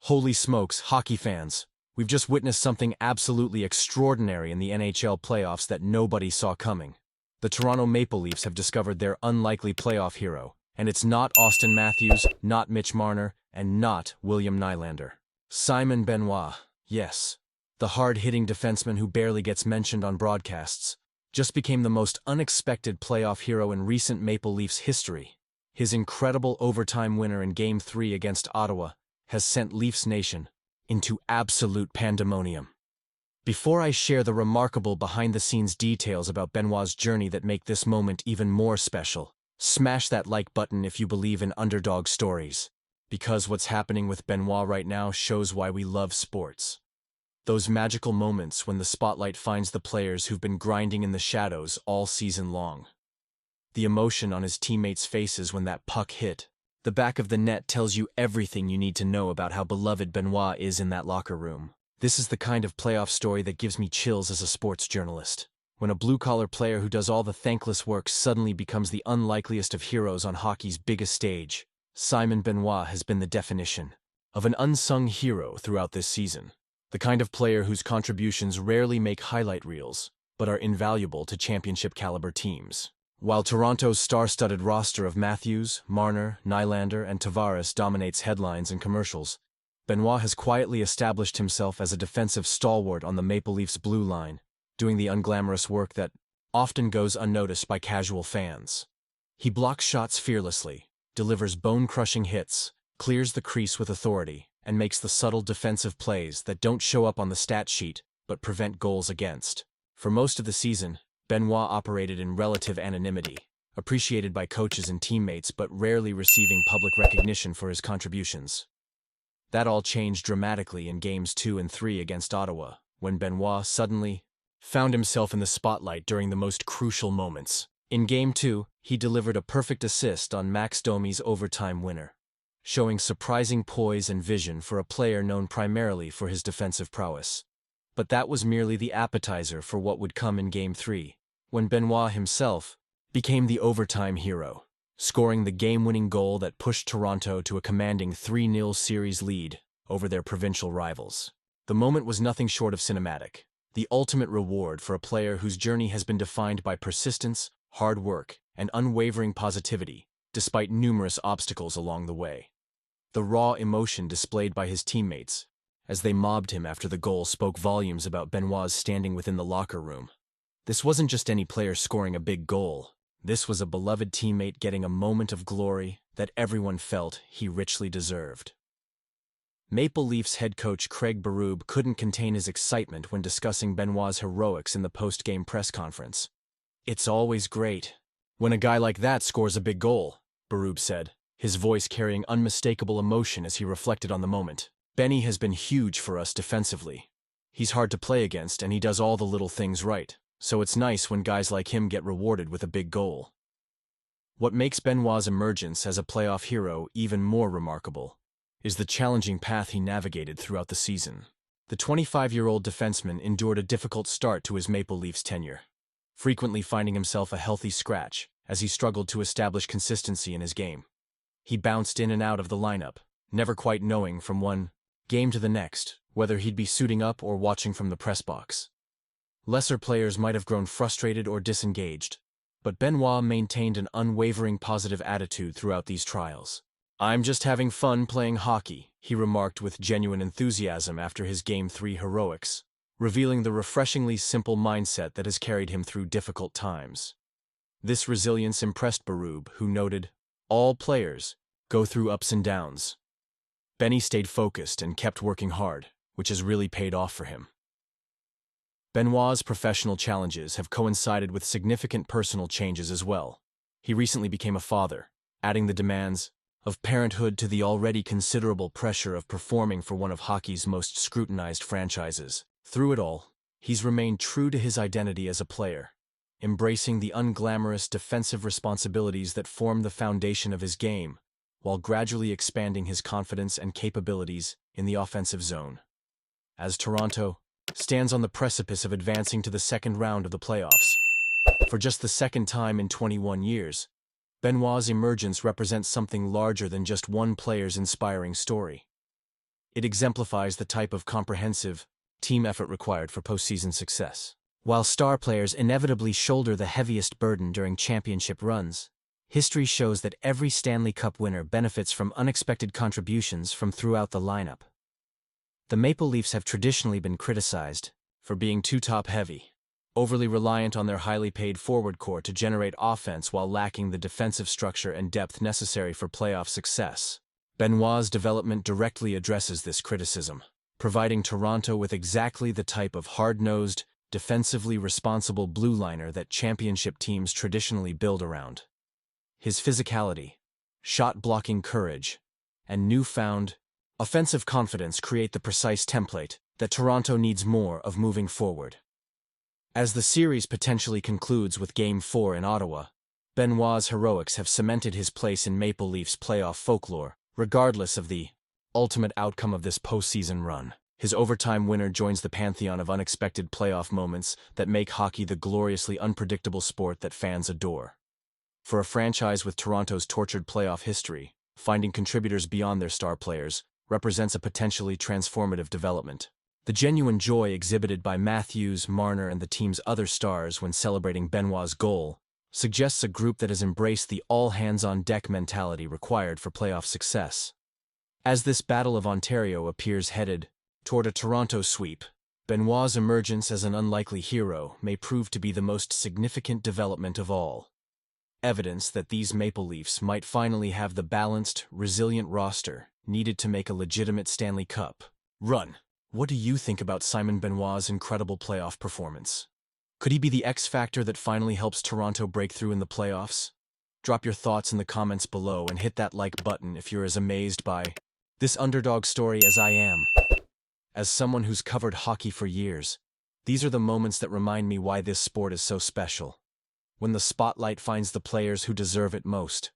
Holy smokes, hockey fans! We've just witnessed something absolutely extraordinary in the NHL playoffs that nobody saw coming. The Toronto Maple Leafs have discovered their unlikely playoff hero, and it's not Austin Matthews, not Mitch Marner, and not William Nylander. Simon Benois, yes. The hard-hitting defenseman who barely gets mentioned on broadcasts, just became the most unexpected playoff hero in recent Maple Leafs history. His incredible overtime winner in Game 3 against Ottawa has sent Leafs Nation into absolute pandemonium. Before I share the remarkable behind-the-scenes details about Benoit's journey that make this moment even more special, smash that like button if you believe in underdog stories, because what's happening with Benoit right now shows why we love sports. Those magical moments when the spotlight finds the players who've been grinding in the shadows all season long. The emotion on his teammates' faces when that puck hit. The back of the net tells you everything you need to know about how beloved Benoit is in that locker room. This is the kind of playoff story that gives me chills as a sports journalist. When a blue-collar player who does all the thankless work suddenly becomes the unlikeliest of heroes on hockey's biggest stage, Simon Benoit has been the definition of an unsung hero throughout this season. The kind of player whose contributions rarely make highlight reels, but are invaluable to championship-caliber teams. While Toronto's star-studded roster of Matthews, Marner, Nylander, and Tavares dominates headlines and commercials, Benoit has quietly established himself as a defensive stalwart on the Maple Leafs' blue line, doing the unglamorous work that often goes unnoticed by casual fans. He blocks shots fearlessly, delivers bone-crushing hits, clears the crease with authority, and makes the subtle defensive plays that don't show up on the stat sheet but prevent goals against. For most of the season, Benoit operated in relative anonymity, appreciated by coaches and teammates but rarely receiving public recognition for his contributions. That all changed dramatically in Games 2 and 3 against Ottawa, when Benoit suddenly found himself in the spotlight during the most crucial moments. In Game 2, he delivered a perfect assist on Max Domi's overtime winner, showing surprising poise and vision for a player known primarily for his defensive prowess. But that was merely the appetizer for what would come in Game 3, when Benoit himself became the overtime hero, scoring the game-winning goal that pushed Toronto to a commanding 3-0 series lead over their provincial rivals. The moment was nothing short of cinematic, the ultimate reward for a player whose journey has been defined by persistence, hard work, and unwavering positivity, despite numerous obstacles along the way. The raw emotion displayed by his teammates as they mobbed him after the goal spoke volumes about Benoit's standing within the locker room. This wasn't just any player scoring a big goal. This was a beloved teammate getting a moment of glory that everyone felt he richly deserved. Maple Leafs head coach Craig Berube couldn't contain his excitement when discussing Benoit's heroics in the post-game press conference. "It's always great when a guy like that scores a big goal," Berube said, his voice carrying unmistakable emotion as he reflected on the moment. "Benny has been huge for us defensively. He's hard to play against and he does all the little things right, so it's nice when guys like him get rewarded with a big goal." What makes Benoit's emergence as a playoff hero even more remarkable is the challenging path he navigated throughout the season. The 25-year-old defenseman endured a difficult start to his Maple Leafs tenure, frequently finding himself a healthy scratch as he struggled to establish consistency in his game. He bounced in and out of the lineup, never quite knowing from one game to the next whether he'd be suiting up or watching from the press box. Lesser players might have grown frustrated or disengaged, but Benoit maintained an unwavering positive attitude throughout these trials. "I'm just having fun playing hockey," he remarked with genuine enthusiasm after his Game 3 heroics, revealing the refreshingly simple mindset that has carried him through difficult times. This resilience impressed Berube, who noted, "All players go through ups and downs. Benny stayed focused and kept working hard, which has really paid off for him." Benoit's professional challenges have coincided with significant personal changes as well. He recently became a father, adding the demands of parenthood to the already considerable pressure of performing for one of hockey's most scrutinized franchises. Through it all, he's remained true to his identity as a player, embracing the unglamorous defensive responsibilities that form the foundation of his game, while gradually expanding his confidence and capabilities in the offensive zone. As Toronto stands on the precipice of advancing to the second round of the playoffs, for just the second time in 21 years, Benoit's emergence represents something larger than just one player's inspiring story. It exemplifies the type of comprehensive, team effort required for postseason success. While star players inevitably shoulder the heaviest burden during championship runs, history shows that every Stanley Cup winner benefits from unexpected contributions from throughout the lineup. The Maple Leafs have traditionally been criticized for being too top-heavy, overly reliant on their highly paid forward core to generate offense while lacking the defensive structure and depth necessary for playoff success. Benoit's development directly addresses this criticism, providing Toronto with exactly the type of hard-nosed, defensively responsible blue liner that championship teams traditionally build around. His physicality, shot-blocking courage, and newfound offensive confidence create the precise template that Toronto needs more of moving forward. As the series potentially concludes with Game 4 in Ottawa, Benoit's heroics have cemented his place in Maple Leafs playoff folklore, regardless of the ultimate outcome of this postseason run. His overtime winner joins the pantheon of unexpected playoff moments that make hockey the gloriously unpredictable sport that fans adore. For a franchise with Toronto's tortured playoff history, finding contributors beyond their star players represents a potentially transformative development. The genuine joy exhibited by Matthews, Marner, and the team's other stars when celebrating Benoit's goal suggests a group that has embraced the all-hands-on-deck mentality required for playoff success. As this Battle of Ontario appears headed toward a Toronto sweep, Benoit's emergence as an unlikely hero may prove to be the most significant development of all. Evidence that these Maple Leafs might finally have the balanced, resilient roster needed to make a legitimate Stanley Cup run. What do you think about Simon Benoit's incredible playoff performance? Could he be the X factor that finally helps Toronto break through in the playoffs? Drop your thoughts in the comments below and hit that like button if you're as amazed by this underdog story as I am. As someone who's covered hockey for years, these are the moments that remind me why this sport is so special. When the spotlight finds the players who deserve it most.